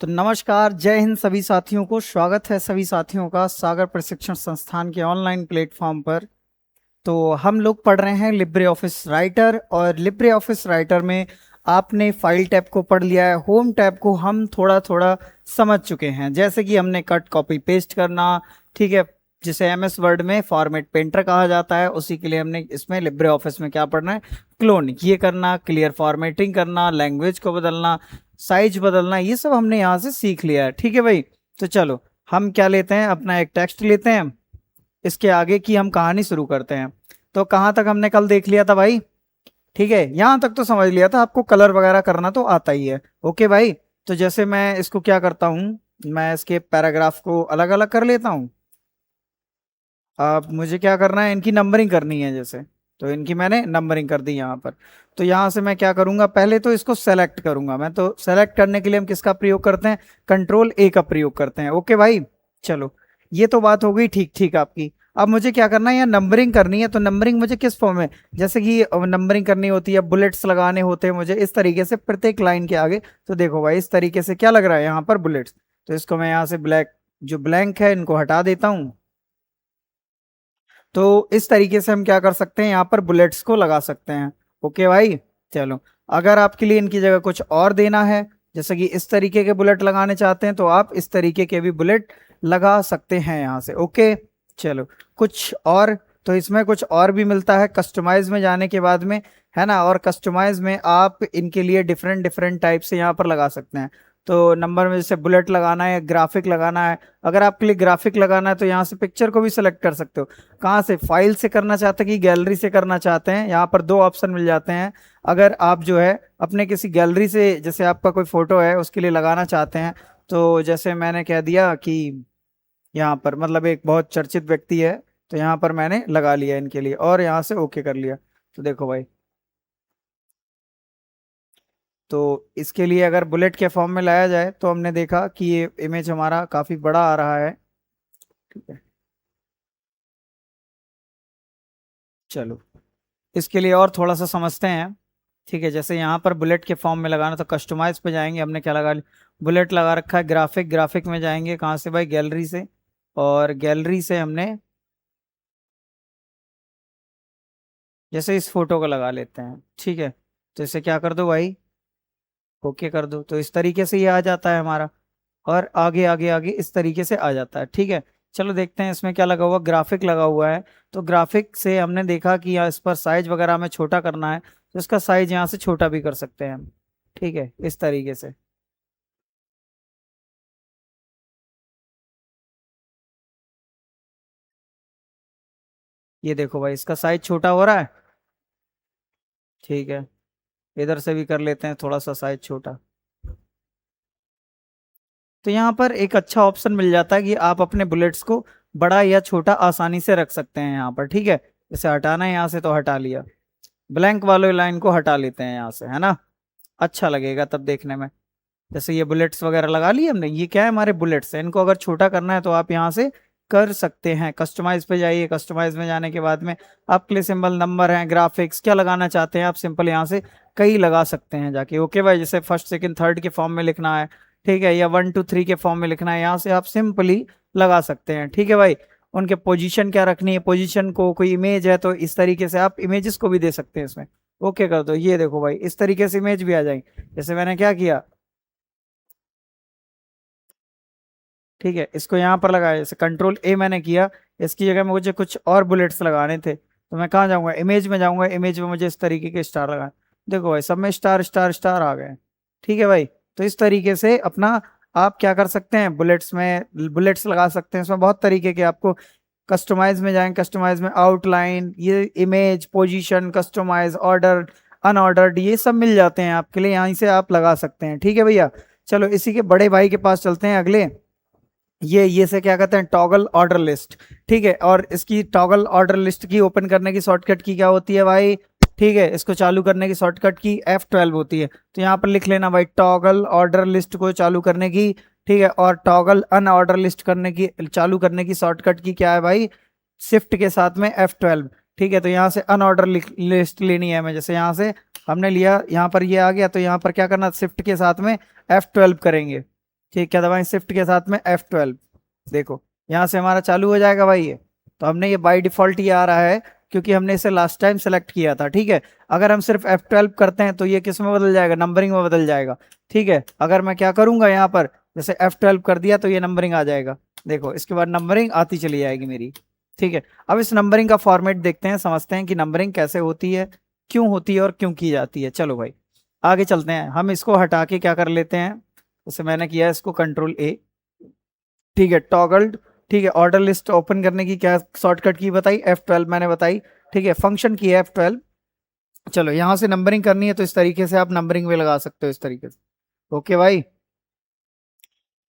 तो नमस्कार, जय हिंद सभी साथियों को। स्वागत है सभी साथियों का सागर प्रशिक्षण संस्थान के ऑनलाइन प्लेटफॉर्म पर। तो हम लोग पढ़ रहे हैं लिब्रे ऑफिस राइटर, और लिब्रे ऑफिस राइटर में आपने फाइल टैब को पढ़ लिया है। होम टैब को हम थोड़ा थोड़ा समझ चुके हैं, जैसे कि हमने कट कॉपी पेस्ट करना, ठीक है, जिसे एमएस वर्ड में फॉर्मेट पेंटर कहा जाता है, उसी के लिए हमने इसमें लिब्रे ऑफिस में क्या पढ़ना है, क्लोन ये करना, क्लियर फॉर्मेटिंग करना, लैंग्वेज को बदलना, साइज बदलना, ये सब हमने यहाँ से सीख लिया है। ठीक है भाई, तो चलो हम क्या लेते हैं, अपना एक टेक्स्ट लेते हैं, इसके आगे की हम कहानी शुरू करते हैं। तो कहाँ तक हमने कल देख लिया था भाई? ठीक है, यहां तक तो समझ लिया था, आपको कलर वगैरह करना तो आता ही है। ओके भाई, तो जैसे मैं इसको क्या करता हूं, मैं इसके पैराग्राफ को अलग अलग कर लेता हूं। अब मुझे क्या करना है, इनकी नंबरिंग करनी है जैसे, तो इनकी मैंने नंबरिंग कर दी यहाँ पर। तो यहाँ से मैं क्या करूंगा, पहले तो इसको सेलेक्ट करूंगा मैं। तो सेलेक्ट करने के लिए हम किसका प्रयोग करते हैं, कंट्रोल ए का प्रयोग करते हैं। ओके भाई, चलो ये तो बात हो गई ठीक ठीक आपकी। अब मुझे क्या करना है, यहाँ नंबरिंग करनी है। तो नंबरिंग मुझे किस फॉर्म में, जैसे कि नंबरिंग करनी होती है, बुलेट्स लगाने होते हैं मुझे इस तरीके से प्रत्येक लाइन के आगे। तो देखो भाई, इस तरीके से क्या लग रहा है यहाँ पर, बुलेट्स। तो इसको मैं यहाँ से ब्लैक, जो ब्लैंक है इनको हटा देता हूँ। तो इस तरीके से हम क्या कर सकते हैं, यहाँ पर बुलेट्स को लगा सकते हैं। ओके भाई, चलो अगर आपके लिए इनकी जगह कुछ और देना है, जैसे कि इस तरीके के बुलेट लगाने चाहते हैं, तो आप इस तरीके के भी बुलेट लगा सकते हैं यहाँ से। ओके, चलो कुछ और, तो इसमें कुछ और भी मिलता है कस्टमाइज में जाने के बाद में, है ना। और कस्टमाइज में आप इनके लिए डिफरेंट डिफरेंट टाइप से यहाँ पर लगा सकते हैं। तो नंबर में जैसे बुलेट लगाना है, ग्राफिक लगाना है, अगर आपके लिए ग्राफिक लगाना है तो यहाँ से पिक्चर को भी सिलेक्ट कर सकते हो। कहाँ से, फाइल से करना चाहते हैं कि गैलरी से करना चाहते हैं, यहाँ पर दो ऑप्शन मिल जाते हैं। अगर आप जो है अपने किसी गैलरी से, जैसे आपका कोई फोटो है उसके लिए लगाना चाहते हैं, तो जैसे मैंने कह दिया कि यहाँ पर मतलब एक बहुत चर्चित व्यक्ति है, तो यहाँ पर मैंने लगा लिया इनके लिए और यहाँ से ओके कर लिया। तो देखो भाई, तो इसके लिए अगर बुलेट के फॉर्म में लाया जाए तो हमने देखा कि ये इमेज हमारा काफी बड़ा आ रहा है। ठीक है, चलो इसके लिए और थोड़ा सा समझते हैं। ठीक है, जैसे यहाँ पर बुलेट के फॉर्म में लगाना, तो कस्टमाइज पे जाएंगे, हमने क्या लगा लिया, बुलेट लगा रखा है। ग्राफिक, ग्राफिक में जाएंगे कहाँ से भाई, गैलरी से, और गैलरी से हमने जैसे इस फोटो को लगा लेते हैं। ठीक है, तो इसे क्या कर दो भाई, ओके कर दो। तो इस तरीके से ये आ जाता है हमारा, और आगे आगे आगे इस तरीके से आ जाता है। ठीक है, चलो देखते हैं इसमें क्या लगा हुआ, ग्राफिक लगा हुआ है। तो ग्राफिक से हमने देखा कि यहाँ इस पर साइज वगैरह हमें छोटा करना है, तो इसका साइज यहाँ से छोटा भी कर सकते हैं हम। ठीक है, इस तरीके से। ये देखो भाई, इसका साइज छोटा हो रहा है। ठीक है, इधर से भी कर लेते हैं थोड़ा सा साइज छोटा। तो यहाँ पर एक अच्छा ऑप्शन मिल जाता है कि आप अपने बुलेट्स को बड़ा या छोटा आसानी से रख सकते हैं यहाँ पर। ठीक है, इसे हटाना है यहाँ से तो हटा लिया, ब्लैंक वाले लाइन को हटा लेते हैं यहाँ से, है ना। अच्छा लगेगा तब देखने में। जैसे ये बुलेट्स वगैरह लगा लिए हमने, ये क्या है, हमारे बुलेट्स हैं, इनको अगर छोटा करना है तो आप यहाँ से कर सकते हैं। कस्टमाइज पे जाइए, कस्टमाइज में जाने के बाद में आपके लिए सिंबल, नंबर है, ग्राफिक्स क्या लगाना चाहते हैं आप, सिंपल यहाँ से कई लगा सकते हैं जाके। ओके भाई, जैसे फर्स्ट सेकंड थर्ड के फॉर्म में लिखना है, ठीक है, या 1 2 3 के फॉर्म में लिखना है, यहाँ से आप सिंपली लगा सकते हैं। ठीक है भाई, उनके पोजीशन क्या रखनी है, पोजीशन को, कोई इमेज है तो इस तरीके से आप इमेजेस को भी दे सकते हैं इसमें। ओके कर दो, ये देखो भाई, इस तरीके से इमेज भी आ जाएंगे। जैसे मैंने क्या किया, ठीक है, इसको यहाँ पर लगाया, जैसे कंट्रोल ए मैंने किया, इसकी जगह में मुझे कुछ और बुलेट्स लगाने थे, तो मैं कहाँ जाऊंगा, इमेज में जाऊंगा, इमेज में मुझे इस तरीके के स्टार लगाए। देखो भाई, सब में स्टार स्टार स्टार आ गए। ठीक है भाई, तो इस तरीके से अपना आप क्या कर सकते हैं, बुलेट्स में बुलेट्स लगा सकते हैं। इसमें बहुत तरीके के आपको, कस्टमाइज में जाएंगे, कस्टमाइज में आउटलाइन, ये image, position, customize, order, unordered, ये सब मिल जाते हैं आपके लिए, यहीं से आप लगा सकते हैं। ठीक है भैया, चलो इसी के बड़े भाई के पास चलते हैं अगले। ये से क्या कहते हैं, टॉगल ऑर्डर लिस्ट। ठीक है, और इसकी टॉगल ऑर्डर लिस्ट की ओपन करने की शॉर्टकट की क्या होती है भाई, ठीक है, इसको चालू करने की शॉर्टकट की F12 होती है। तो यहाँ पर लिख लेना भाई, टॉगल ऑर्डर लिस्ट को चालू करने की, ठीक है, और टॉगल अनऑर्डर लिस्ट करने की, चालू करने की शॉर्टकट की क्या है भाई, शिफ्ट के साथ में F12। ठीक है, तो यहाँ से अनऑर्डर लिस्ट लेनी है हमें, जैसे यहाँ से हमने लिया, यहाँ पर ये आ गया, तो यहाँ पर क्या करना, शिफ्ट के साथ में F12 करेंगे। ठीक, क्या दबाएं? शिफ्ट के साथ में F12। देखो यहाँ से हमारा चालू हो जाएगा भाई ये। तो हमने ये बाय डिफॉल्ट ये आ रहा है क्योंकि हमने इसे लास्ट टाइम सेलेक्ट किया था। ठीक है, अगर हम सिर्फ F12 करते हैं तो ये किस में बदल जाएगा? नंबरिंग में बदल जाएगा। ठीक है, अगर मैं क्या करूंगा यहाँ पर, जैसे F12 कर दिया तो ये नंबरिंग आ जाएगा। देखो इसके बाद नंबरिंग आती चली जाएगी मेरी। ठीक है, अब इस नंबरिंग का फॉर्मेट देखते हैं, समझते हैं कि नंबरिंग कैसे होती है, क्यों होती है और क्यों की जाती है। चलो भाई आगे चलते हैं। हम इसको हटा के क्या कर लेते हैं, जैसे मैंने किया है इसको Ctrl+A। ठीक है, टॉगल्ड। ठीक है, ऑर्डर लिस्ट ओपन करने की क्या शॉर्टकट की बताई? F12 मैंने बताई। ठीक है, फंक्शन की है F12। चलो यहाँ से नंबरिंग करनी है तो इस तरीके से आप नंबरिंग में लगा सकते हो, इस तरीके से। ओके भाई,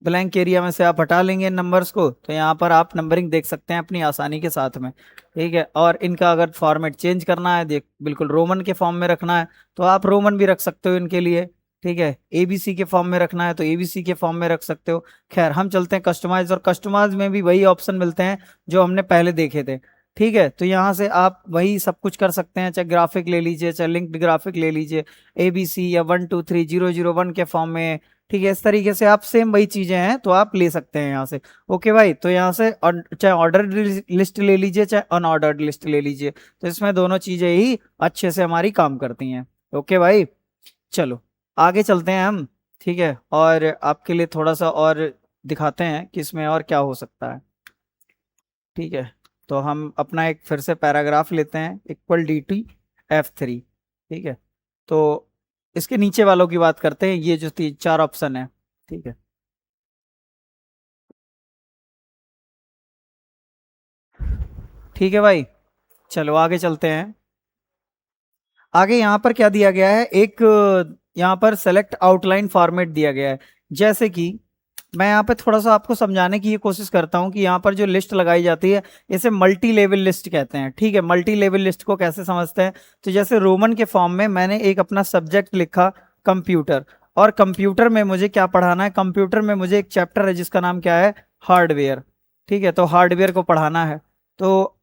ब्लैंक एरिया में से आप हटा लेंगे इन नंबर्स को तो यहाँ पर आप नंबरिंग देख सकते हैं अपनी आसानी के साथ में। ठीक है, और इनका अगर फॉर्मेट चेंज करना है, देख बिल्कुल रोमन के फॉर्म में रखना है तो आप रोमन भी रख सकते हो इनके लिए। ठीक है, एबीसी के फॉर्म में रखना है तो एबीसी के फॉर्म में रख सकते हो। खैर हम चलते हैं कस्टमाइज, और कस्टमाइज में भी वही ऑप्शन मिलते हैं जो हमने पहले देखे थे। ठीक है, तो यहाँ से आप वही सब कुछ कर सकते हैं, चाहे ग्राफिक ले लीजिए, चाहे लिंक्ड ग्राफिक ले लीजिए, एबीसी या 1 2 3 0 0 1 के फॉर्म में। ठीक है, इस तरीके से आप सेम वही चीजें हैं तो आप ले सकते हैं यहाँ से। ओके भाई, तो यहाँ से चाहे ऑर्डर लिस्ट ले लीजिए चाहे अनऑर्डर्ड लिस्ट ले लीजिए, तो इसमें दोनों चीजें ही अच्छे से हमारी काम करती हैं। ओके भाई, चलो आगे चलते हैं हम। ठीक है, और आपके लिए थोड़ा सा और दिखाते हैं कि इसमें और क्या हो सकता है। ठीक है, तो हम अपना एक फिर से पैराग्राफ लेते हैं, इक्वल DT F3। ठीक है, तो इसके नीचे वालों की बात करते हैं, ये जो 4 ऑप्शन है। ठीक है, ठीक है भाई, चलो आगे चलते हैं। आगे यहाँ पर क्या दिया गया है, एक यहाँ पर सेलेक्ट आउटलाइन फॉर्मेट दिया गया है। जैसे कि मैं यहाँ पे थोड़ा सा आपको समझाने की ये कोशिश करता हूँ कि यहाँ पर जो लिस्ट लगाई जाती है इसे मल्टी लेवल लिस्ट कहते हैं। ठीक है, मल्टी लेवल लिस्ट को कैसे समझते हैं, तो जैसे रोमन के फॉर्म में मैंने एक अपना सब्जेक्ट लिखा कंप्यूटर, और कंप्यूटर में मुझे क्या पढ़ाना है, कंप्यूटर में मुझे एक चैप्टर है जिसका नाम क्या है, हार्डवेयर। ठीक है, तो हार्डवेयर को पढ़ाना है। तो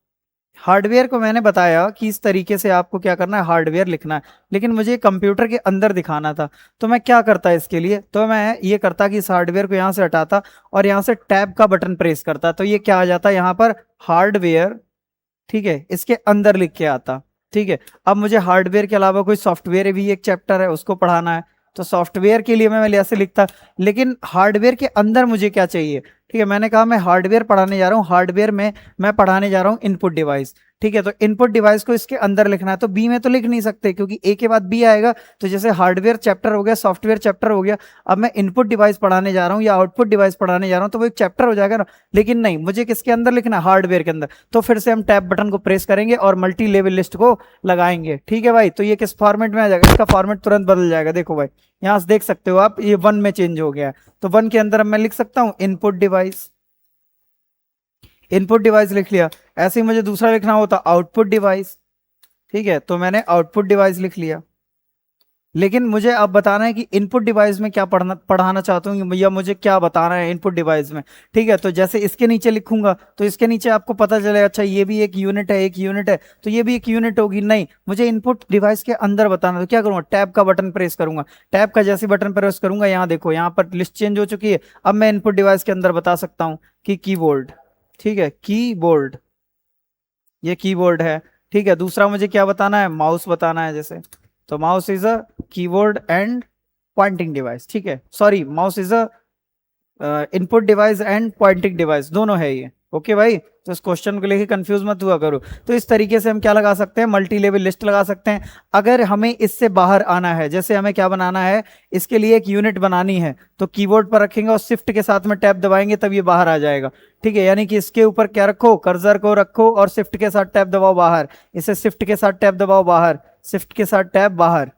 हार्डवेयर को मैंने बताया कि इस तरीके से आपको क्या करना है, हार्डवेयर लिखना है, लेकिन मुझे कंप्यूटर के अंदर दिखाना था। तो मैं क्या करता इसके लिए, तो मैं ये करता कि इस हार्डवेयर को यहाँ से हटाता और यहाँ से टैब का बटन प्रेस करता, तो ये क्या आ जाता यहाँ पर, हार्डवेयर। ठीक है, इसके अंदर लिख के आता। ठीक है, अब मुझे हार्डवेयर के अलावा कोई सॉफ्टवेयर भी एक चैप्टर है उसको पढ़ाना है, तो सॉफ्टवेयर के लिए मैं ऐसे लिखता। लेकिन हार्डवेयर के अंदर मुझे क्या चाहिए, ठीक है, मैंने कहा मैं हार्डवेयर पढ़ाने जा रहा हूँ, हार्डवेयर में मैं पढ़ाने जा रहा हूँ इनपुट डिवाइस। ठीक है, तो इनपुट डिवाइस को इसके अंदर लिखना है, तो बी में तो लिख नहीं सकते क्योंकि ए के बाद बी आएगा। तो जैसे हार्डवेयर चैप्टर हो गया, सॉफ्टवेयर चैप्टर हो गया, अब मैं इनपुट डिवाइस पढ़ाने जा रहा हूँ या आउटपुट डिवाइस पढ़ाने जा रहा हूँ तो वो एक चैप्टर हो जाएगा ना। लेकिन नहीं, मुझे किसके अंदर लिखना है, हार्डवेयर के अंदर। तो फिर से हम टैब बटन को प्रेस करेंगे और मल्टी लेवल लिस्ट को लगाएंगे। ठीक है भाई, तो ये किस फॉर्मेट में आ जाएगा, इसका फॉर्मेट तुरंत बदल जाएगा। देखो भाई यहाँ से देख सकते हो आप, ये 1 में चेंज हो गया है। तो 1 के अंदर मैं लिख सकता हूँ इनपुट डिवाइस, इनपुट डिवाइस लिख लिया। ऐसे ही मुझे दूसरा लिखना होता आउटपुट डिवाइस। ठीक है, तो मैंने आउटपुट डिवाइस लिख लिया। लेकिन मुझे अब बताना है कि इनपुट डिवाइस में क्या पढ़ाना चाहता हूँ, या मुझे क्या बताना है इनपुट डिवाइस में। ठीक है, तो जैसे इसके नीचे लिखूंगा तो इसके नीचे आपको पता चलेगा, अच्छा ये भी एक यूनिट है, एक यूनिट है, तो ये भी एक यूनिट होगी। नहीं, मुझे इनपुट डिवाइस के अंदर बताना, तो क्या करूंगा, टैब का बटन प्रेस करूंगा। टैब का जैसे बटन प्रेस करूंगा, यहाँ देखो यहाँ पर लिस्ट चेंज हो चुकी है। अब मैं इनपुट डिवाइस के अंदर बता सकता हूँ कि कीबोर्ड। ठीक है, कीबोर्ड, ये कीबोर्ड है। ठीक है, दूसरा मुझे क्या बताना है, माउस बताना है जैसे, तो mouse is a keyboard and pointing device. ठीक है, sorry, mouse is a input device and pointing device, दोनों है ये। ओके भाई, तो इस क्वेश्चन को लेके कंफ्यूज मत हुआ करो। तो इस तरीके से हम क्या लगा सकते हैं, मल्टी लेवल लिस्ट लगा सकते हैं। अगर हमें इससे बाहर आना है, जैसे हमें क्या बनाना है, इसके लिए एक यूनिट बनानी है, तो कीबोर्ड पर रखेंगे और शिफ्ट के साथ में टैब दबाएंगे तब ये बाहर आ जाएगा। ठीक है, यानी कि इसके ऊपर क्या रखो, कर्सर को रखो और शिफ्ट के साथ टैब दबाओ बाहर, इसे शिफ्ट के साथ टैब दबाओ बाहर, शिफ्ट के साथ टैब बाहर।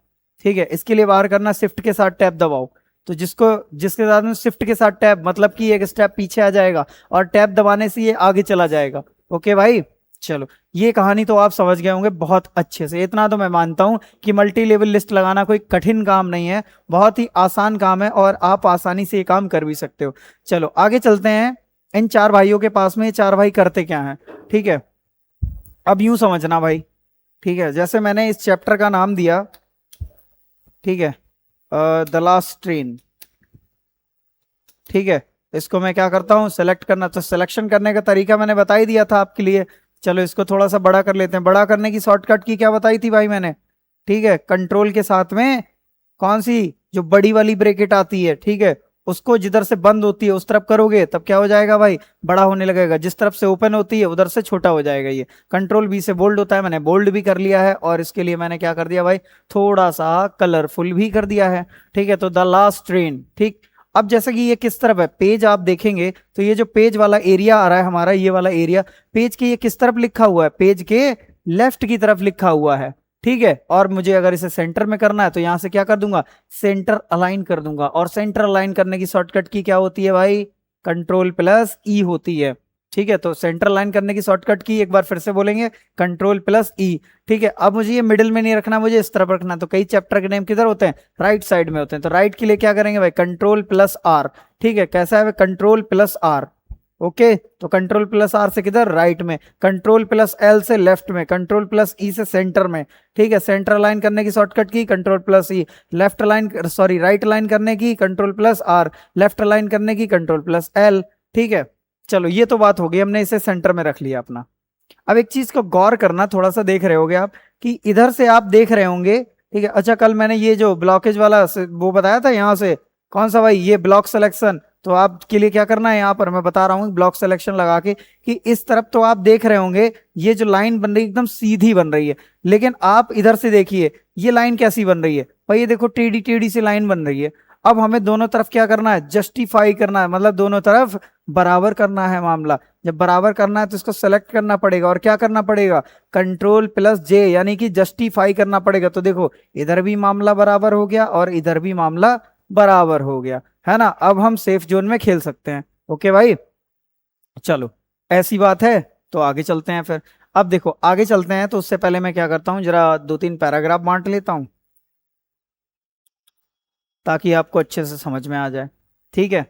ठीक है, इसके लिए बाहर करना, शिफ्ट के साथ टैब दबाओ। तो जिसके साथ में शिफ्ट के साथ टैब, मतलब कि एक स्टेप पीछे आ जाएगा और टैब दबाने से ये आगे चला जाएगा। ओके भाई, चलो ये कहानी तो आप समझ गए होंगे बहुत अच्छे से। इतना तो मैं मानता हूं कि मल्टी लेवल लिस्ट लगाना कोई कठिन काम नहीं है, बहुत ही आसान काम है और आप आसानी से ये काम कर भी सकते हो। चलो आगे चलते हैं। इन 4 भाइयों के पास में ये 4 भाई करते क्या हैं। ठीक है, अब यूं समझना भाई। ठीक है, जैसे मैंने इस चैप्टर का नाम दिया, ठीक है, द लास्ट ट्रेन। ठीक है, इसको मैं क्या करता हूँ, सेलेक्ट करना। तो सिलेक्शन करने का तरीका मैंने बता ही दिया था आपके लिए। चलो इसको थोड़ा सा बड़ा कर लेते हैं। बड़ा करने की शॉर्टकट की क्या बताई थी भाई मैंने? ठीक है, कंट्रोल के साथ में कौन सी, जो बड़ी वाली ब्रैकेट आती है, ठीक है, उसको जिधर से बंद होती है उस तरफ करोगे तब क्या हो जाएगा भाई, बड़ा होने लगेगा। जिस तरफ से ओपन होती है उधर से छोटा हो जाएगा। ये कंट्रोल बी से बोल्ड होता है, मैंने बोल्ड भी कर लिया है। और इसके लिए मैंने क्या कर दिया भाई, थोड़ा सा कलरफुल भी कर दिया है। ठीक है, तो द लास्ट ट्रेन। ठीक, अब जैसे कि ये किस तरफ है, पेज आप देखेंगे तो ये जो पेज वाला एरिया आ रहा है हमारा, ये वाला एरिया, पेज के ये किस तरफ लिखा हुआ है, पेज के लेफ्ट की तरफ लिखा हुआ है। ठीक है, और मुझे अगर इसे सेंटर में करना है तो यहां से क्या कर दूंगा, सेंटर अलाइन कर दूंगा। और सेंटर अलाइन करने की शॉर्टकट की क्या होती है भाई, कंट्रोल प्लस ई होती है। ठीक है, तो सेंटर अलाइन करने की शॉर्टकट की एक बार फिर से बोलेंगे, कंट्रोल प्लस ई। ठीक है, अब मुझे ये मिडिल में नहीं रखना, मुझे इस तरफ रखना। तो कई चैप्टर के नेम किधर होते हैं, राइट साइड में होते हैं। तो राइट के लिए क्या करेंगे भाई, कंट्रोल प्लस आर। ठीक है, कैसा है भाई, कंट्रोल प्लस आर। ओके, तो कंट्रोल प्लस आर से किधर, राइट में। कंट्रोल प्लस एल से लेफ्ट में। कंट्रोल प्लस ई से सेंटर में। ठीक है, सेंटर अलाइन करने की शॉर्टकट की control plus E. Left align, sorry right align करने की control plus R. Left align करने की कंट्रोल प्लस एल। ठीक है, चलो ये तो बात हो गई, हमने इसे सेंटर में रख लिया अपना। अब एक चीज को गौर करना, थोड़ा सा देख रहे होगे आप कि इधर से आप देख रहे होंगे। ठीक है, अच्छा कल मैंने ये जो ब्लॉकेज वाला वो बताया था यहाँ से, कौन सा भाई, ये ब्लॉक सिलेक्शन। तो आपके लिए क्या करना है, यहाँ पर मैं बता रहा हूँ ब्लॉक सिलेक्शन लगा के, कि इस तरफ तो आप देख रहे होंगे ये जो लाइन बन रही है एकदम सीधी बन रही है। लेकिन आप इधर से देखिए ये लाइन कैसी बन रही है भाई, ये देखो टेढ़ी टेढ़ी सी लाइन बन रही है। अब हमें दोनों तरफ क्या करना है, जस्टिफाई करना है, मतलब दोनों तरफ बराबर करना है मामला। जब बराबर करना है तो इसको सेलेक्ट करना पड़ेगा और क्या करना पड़ेगा, कंट्रोल प्लस जे, यानी कि जस्टिफाई करना पड़ेगा। तो देखो इधर भी मामला बराबर हो गया और इधर भी मामला बराबर हो गया, है ना। अब हम सेफ जोन में खेल सकते हैं। ओके भाई, चलो ऐसी बात है, तो आगे चलते हैं फिर। अब देखो आगे चलते हैं तो उससे पहले मैं क्या करता हूँ, जरा दो तीन पैराग्राफ बांट लेता हूँ ताकि आपको अच्छे से समझ में आ जाए। ठीक है,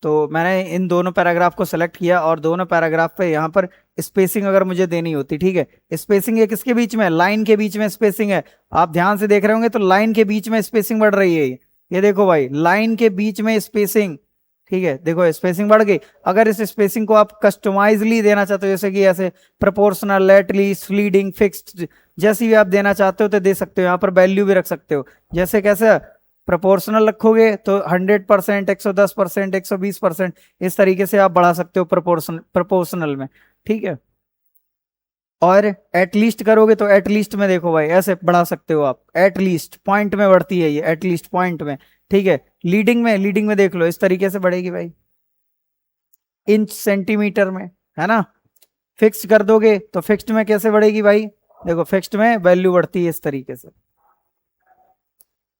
तो मैंने इन दोनों पैराग्राफ को सेलेक्ट किया और दोनों पैराग्राफ पे यहाँ पर स्पेसिंग अगर मुझे देनी होती, ठीक है, स्पेसिंग है किसके बीच में, लाइन के बीच में स्पेसिंग है। आप ध्यान से देख रहे होंगे तो लाइन के बीच में स्पेसिंग बढ़ रही है। ये देखो भाई, लाइन के बीच में स्पेसिंग। ठीक है, देखो स्पेसिंग बढ़ गई। अगर इस स्पेसिंग को आप कस्टमाइजली देना चाहते हो, जैसे कि ऐसे प्रोपोर्शनल, लेटली, स्लीडिंग, फिक्स्ड, जैसी भी आप देना चाहते हो तो दे सकते हो। यहाँ पर वैल्यू भी रख सकते हो, जैसे कैसे प्रोपोर्शनल रखोगे तो 100%, 110%, 120%, इस तरीके से आप बढ़ा सकते हो प्रोपोर्शनल में। ठीक है, और एटलीस्ट करोगे तो एटलीस्ट में देखो भाई ऐसे बढ़ा सकते हो आप, एटलीस्ट पॉइंट में बढ़ती है ये, एटलीस्ट पॉइंट में। ठीक है, लीडिंग में देख लो इस तरीके से बढ़ेगी भाई, इंच सेंटीमीटर में, है ना। फिक्स्ड कर दोगे तो फिक्स्ड में कैसे बढ़ेगी भाई, देखो फिक्स्ड में वैल्यू बढ़ती है इस तरीके से।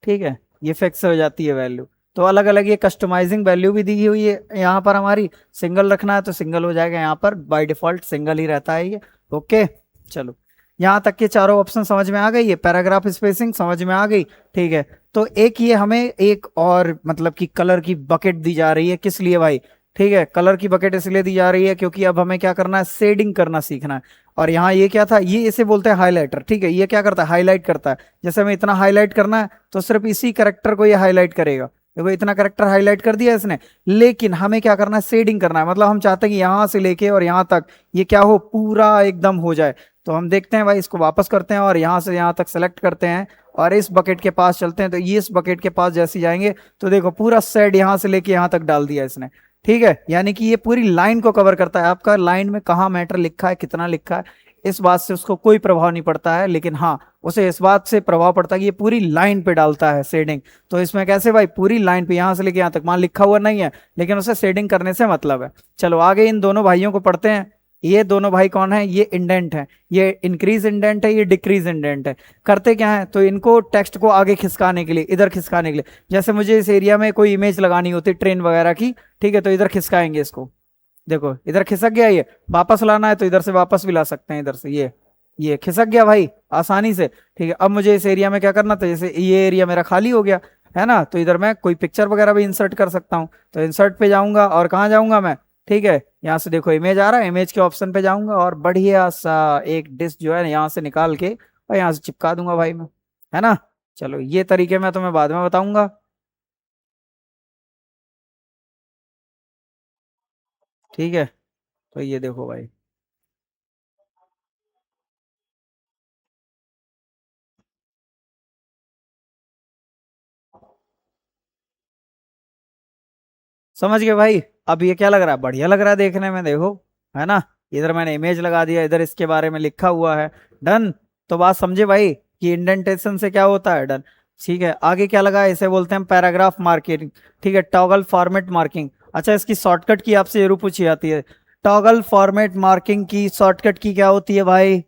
ठीक है, ये फिक्स हो जाती है वैल्यू। तो अलग अलग ये कस्टमाइजिंग वैल्यू भी दी हुई है यहाँ पर हमारी। सिंगल रखना है तो सिंगल हो जाएगा, यहाँ पर बाय डिफॉल्ट सिंगल ही रहता है ये। ओके, चलो यहाँ तक के चारों ऑप्शन समझ में आ गई, ये पैराग्राफ स्पेसिंग समझ में आ गई। ठीक है, तो एक ये हमें एक और मतलब कि कलर की बकेट दी जा रही है, किस लिए भाई, ठीक है, कलर की बकेट इसलिए दी जा रही है क्योंकि अब हमें क्या करना है, शेडिंग करना सीखना है। और यहाँ ये क्या था, ये इसे बोलते हैं हाईलाइटर। ठीक है, ये क्या करता है, हाईलाइट करता है। जैसे हमें इतना हाईलाइट करना है तो सिर्फ इसी करेक्टर को ये हाईलाइट करेगा। देखो इतना करेक्टर हाईलाइट कर दिया इसने। लेकिन हमें क्या करना है, शेडिंग करना है, मतलब हम चाहते हैं कि यहाँ से लेके और यहाँ तक ये क्या हो, पूरा एकदम हो जाए। तो हम देखते हैं भाई, इसको वापस करते हैं और यहाँ से यहाँ तक सेलेक्ट करते हैं और इस बकेट के पास चलते हैं। तो ये इस बकेट के पास जैसे जाएंगे तो देखो पूरा शेड यहाँ से लेके यहाँ तक डाल दिया इसने। ठीक है, यानी कि ये पूरी लाइन को कवर करता है। आपका लाइन में कहाँ मैटर लिखा है, कितना लिखा है, इस बात से उसको कोई प्रभाव नहीं पड़ता है। लेकिन हाँ, उसे इस बात से प्रभाव पड़ता है कि ये पूरी लाइन पे डालता है शेडिंग। तो इसमें कैसे भाई, पूरी लाइन पे यहाँ से लेके यहाँ तक, मान लिखा हुआ नहीं है लेकिन उसे शेडिंग करने से मतलब है। चलो आगे इन दोनों भाइयों को पढ़ते हैं। ये दोनों भाई कौन है, ये इंडेंट है, ये इंक्रीज इंडेंट है, ये डिक्रीज इंडेंट है। करते क्या है, तो इनको टेक्स्ट को आगे खिसकाने के लिए, इधर खिसकाने के लिए, जैसे मुझे इस एरिया में कोई इमेज लगानी होती ट्रेन वगैरह की, ठीक है, तो इधर खिसकाएंगे इसको। देखो इधर खिसक गया, ये वापस लाना है तो इधर से वापस भी ला सकते हैं, इधर से ये खिसक गया भाई आसानी से। ठीक है, अब मुझे इस एरिया में क्या करना था, जैसे ये एरिया मेरा खाली हो गया है ना, तो इधर मैं कोई पिक्चर वगैरह भी इंसर्ट कर सकता हूँ। तो इंसर्ट पे जाऊंगा और कहाँ जाऊंगा मैं, ठीक है, यहाँ से देखो इमेज आ रहा है, इमेज के ऑप्शन पे जाऊंगा और बढ़िया सा एक डिस्क जो है यहाँ से निकाल के और यहाँ से चिपका दूंगा भाई मैं, है ना। चलो ये तरीके मैं तुम्हें बाद में बताऊंगा। ठीक है, तो ये देखो भाई, समझ गए भाई। अब ये क्या लग रहा है, बढ़िया लग रहा है देखने में, देखो, है ना। इधर मैंने इमेज लगा दिया, इधर इसके बारे में लिखा हुआ है। डन। तो बात समझे भाई कि इंडेंटेशन से क्या होता है। डन। ठीक है, आगे क्या लगा है, इसे बोलते हैं पैराग्राफ मार्किंग। ठीक है, टॉगल फॉर्मेट मार्किंग। अच्छा, इसकी शॉर्टकट की आपसे जरूर पूछी जाती है। टॉगल फॉर्मेट मार्किंग की शॉर्टकट की क्या होती है भाई,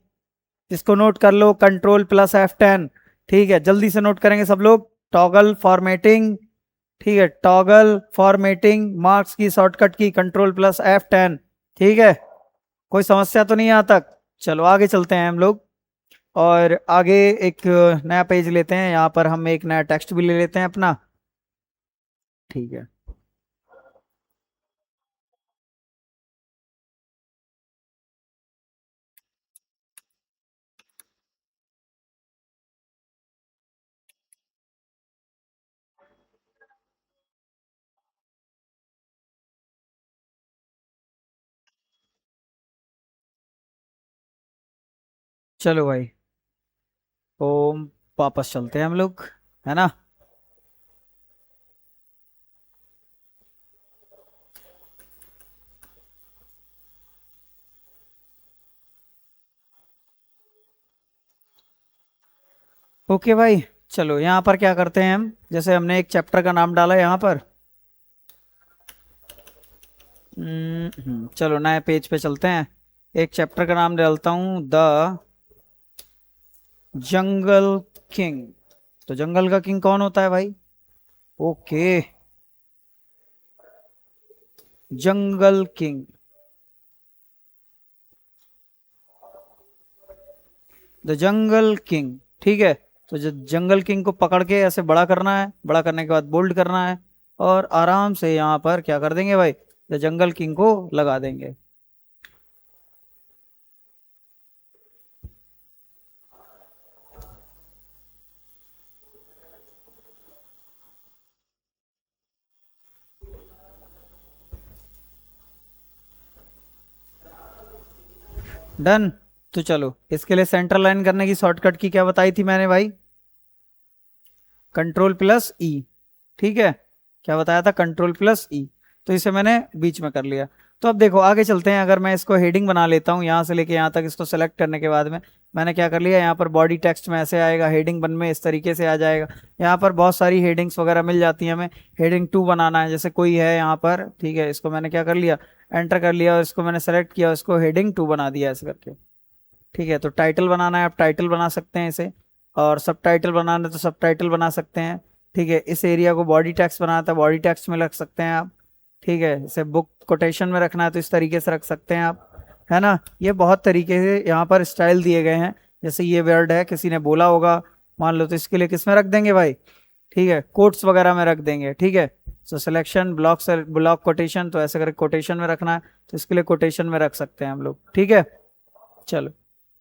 इसको नोट कर लो, Ctrl+F10। ठीक है, जल्दी से नोट करेंगे सब लोग। Toggle formatting. ठीक है, टॉगल फॉर्मेटिंग मार्क्स की शॉर्टकट की Ctrl+F10। ठीक है, कोई समस्या तो नहीं है यहाँ तक। चलो आगे चलते हैं हम लोग, और आगे एक नया पेज लेते हैं, यहाँ पर हम एक नया टेक्स्ट भी ले लेते हैं अपना। ठीक है, चलो भाई, ओम, वापस चलते हैं हम लोग, है ना। ओके भाई, चलो यहाँ पर क्या करते हैं हम, जैसे हमने एक चैप्टर का नाम डाला यहाँ पर। चलो नए पेज पे चलते हैं। एक चैप्टर का नाम डालता हूँ, द जंगल किंग। तो जंगल का किंग कौन होता है भाई। Okay, jungle king, the jungle king. ठीक है, तो जो जंगल किंग को पकड़ के ऐसे बड़ा करना है, बड़ा करने के बाद बोल्ड करना है, और आराम से यहाँ पर क्या कर देंगे भाई, द जंगल किंग को लगा देंगे। डन। तो चलो इसके लिए सेंटर लाइन करने की शॉर्टकट की क्या बताई थी मैंने भाई, Ctrl+E। ठीक है, क्या बताया था, Ctrl+E। तो इसे मैंने बीच में कर लिया। तो अब देखो आगे चलते हैं, अगर मैं इसको हेडिंग बना लेता हूँ यहाँ से लेके यहाँ तक, इसको सेलेक्ट करने के बाद में मैंने क्या कर लिया, यहाँ पर बॉडी टेक्स्ट में ऐसे आएगा, हेडिंग 1 में इस तरीके से आ जाएगा। यहाँ पर बहुत सारी हेडिंग्स वगैरह मिल जाती हैं हमें। हेडिंग 2 बनाना है, जैसे कोई है यहाँ पर, ठीक है, इसको मैंने क्या कर लिया, एंटर कर लिया, और इसको मैंने सेलेक्ट किया, इसको हेडिंग 2 बना दिया ऐसे करके। ठीक है, तो टाइटल बनाना है, आप टाइटल बना सकते हैं इसे, और सब टाइटल बनाना है तो सब टाइटल बना सकते हैं। ठीक है, इस एरिया को बॉडी टेक्स्ट बनाना था, बॉडी टेक्स्ट में रख सकते हैं आप। ठीक है, इसे बुक कोटेशन में रखना है तो इस तरीके से रख सकते हैं आप, है ना। ये बहुत तरीके से यहाँ पर स्टाइल दिए गए हैं। जैसे ये वर्ड है, किसी ने बोला होगा मान लो, तो इसके लिए किस में रख देंगे भाई, ठीक है, कोट्स वगैरह में रख देंगे। ठीक है, सो सिलेक्शन ब्लॉक से ब्लॉक कोटेशन, तो ऐसे करके कोटेशन में रखना है, तो इसके लिए कोटेशन में रख सकते हैं हम लोग। ठीक है, चलो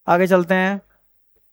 आगे चलते हैं।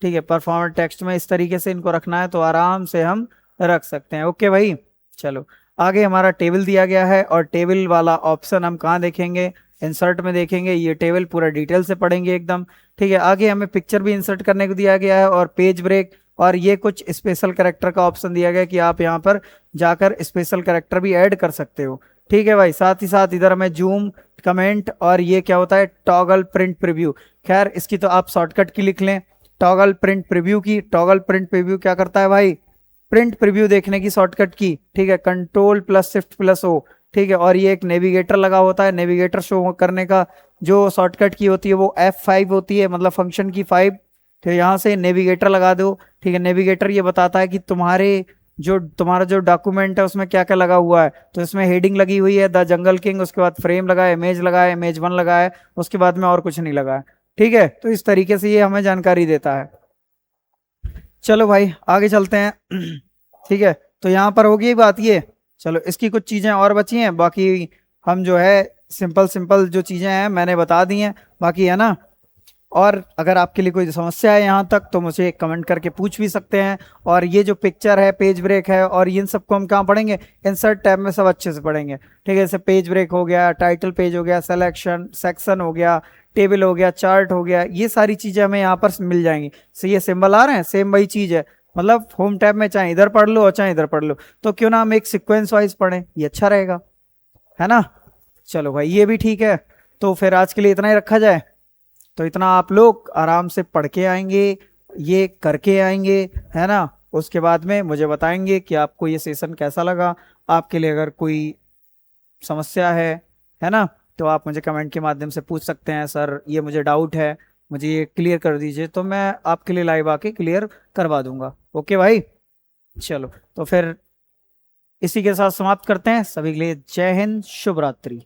ठीक है, परफॉर्मर टेक्स्ट में इस तरीके से इनको रखना है, तो आराम से हम रख सकते हैं। ओके भाई, चलो आगे हमारा टेबल दिया गया है, और टेबल वाला ऑप्शन हम कहाँ देखेंगे, इंसर्ट में देखेंगे। ये टेबल पूरा डिटेल से पढ़ेंगे एकदम। ठीक है, आगे हमें पिक्चर भी इंसर्ट करने को दिया गया है, और पेज ब्रेक, और ये कुछ स्पेशल करेक्टर का ऑप्शन दिया गया है कि आप यहाँ पर जाकर स्पेशल करेक्टर भी ऐड कर सकते हो। ठीक है भाई, साथ ही साथ इधर हमें जूम, कमेंट, और ये क्या होता है, टॉगल प्रिंट प्रीव्यू। खैर इसकी तो आप शॉर्टकट की लिख लें, टॉगल प्रिंट प्रीव्यू की। टॉगल प्रिंट प्रीव्यू क्या करता है भाई, प्रिंट प्रीव्यू देखने की शॉर्टकट की। ठीक है, Ctrl+Shift+O। ठीक है, और ये एक नेविगेटर लगा होता है, नेविगेटर शो करने का जो शॉर्टकट की होती है वो F5 होती है, मतलब फंक्शन की 5। तो यहाँ से नेविगेटर लगा दो। ठीक है, नेविगेटर ये बताता है कि तुम्हारा जो डॉक्यूमेंट है उसमें क्या क्या लगा हुआ है। तो इसमें हेडिंग लगी हुई है द जंगल किंग, उसके बाद फ्रेम लगा है, इमेज लगा है, इमेज 1 लगा है, उसके बाद में और कुछ नहीं लगा है। ठीक है, तो इस तरीके से ये हमें जानकारी देता है। चलो भाई आगे चलते हैं। ठीक है, तो यहाँ पर होगी बात ये। चलो इसकी कुछ चीजें और बची हैं, बाकी हम जो है सिंपल सिंपल जो चीजें हैं मैंने बता दी हैं, बाकी है ना। और अगर आपके लिए कोई समस्या है यहाँ तक तो मुझे कमेंट करके पूछ भी सकते हैं। और ये जो पिक्चर है, पेज ब्रेक है, और इन सबको हम कहाँ पढ़ेंगे, इंसर्ट टैब में सब अच्छे से पढ़ेंगे। ठीक है, जैसे पेज ब्रेक हो गया, टाइटल पेज हो गया, सिलेक्शन सेक्शन हो गया, टेबल हो गया, चार्ट हो गया, ये सारी चीजें हमें यहाँ पर मिल जाएंगी। सो ये सिंबल आ रहे हैं, सेम वही चीज है। मतलब होम टैब में चाहे इधर पढ़ लो और चाहे इधर पढ़ लो, तो क्यों ना हम एक सीक्वेंस वाइज पढ़ें, ये अच्छा रहेगा, है ना। चलो भाई, ये भी ठीक है। तो फिर आज के लिए इतना ही रखा जाए। तो इतना आप लोग आराम से पढ़ के आएंगे, ये करके आएंगे, है ना। उसके बाद में मुझे बताएंगे कि आपको ये सेशन कैसा लगा। आपके लिए अगर कोई समस्या है ना, तो आप मुझे कमेंट के माध्यम से पूछ सकते हैं, सर ये मुझे डाउट है, मुझे ये क्लियर कर दीजिए, तो मैं आपके लिए लाइव आके क्लियर करवा दूंगा। ओके भाई, चलो तो फिर इसी के साथ समाप्त करते हैं। सभी के लिए जय हिंद, शुभ रात्रि।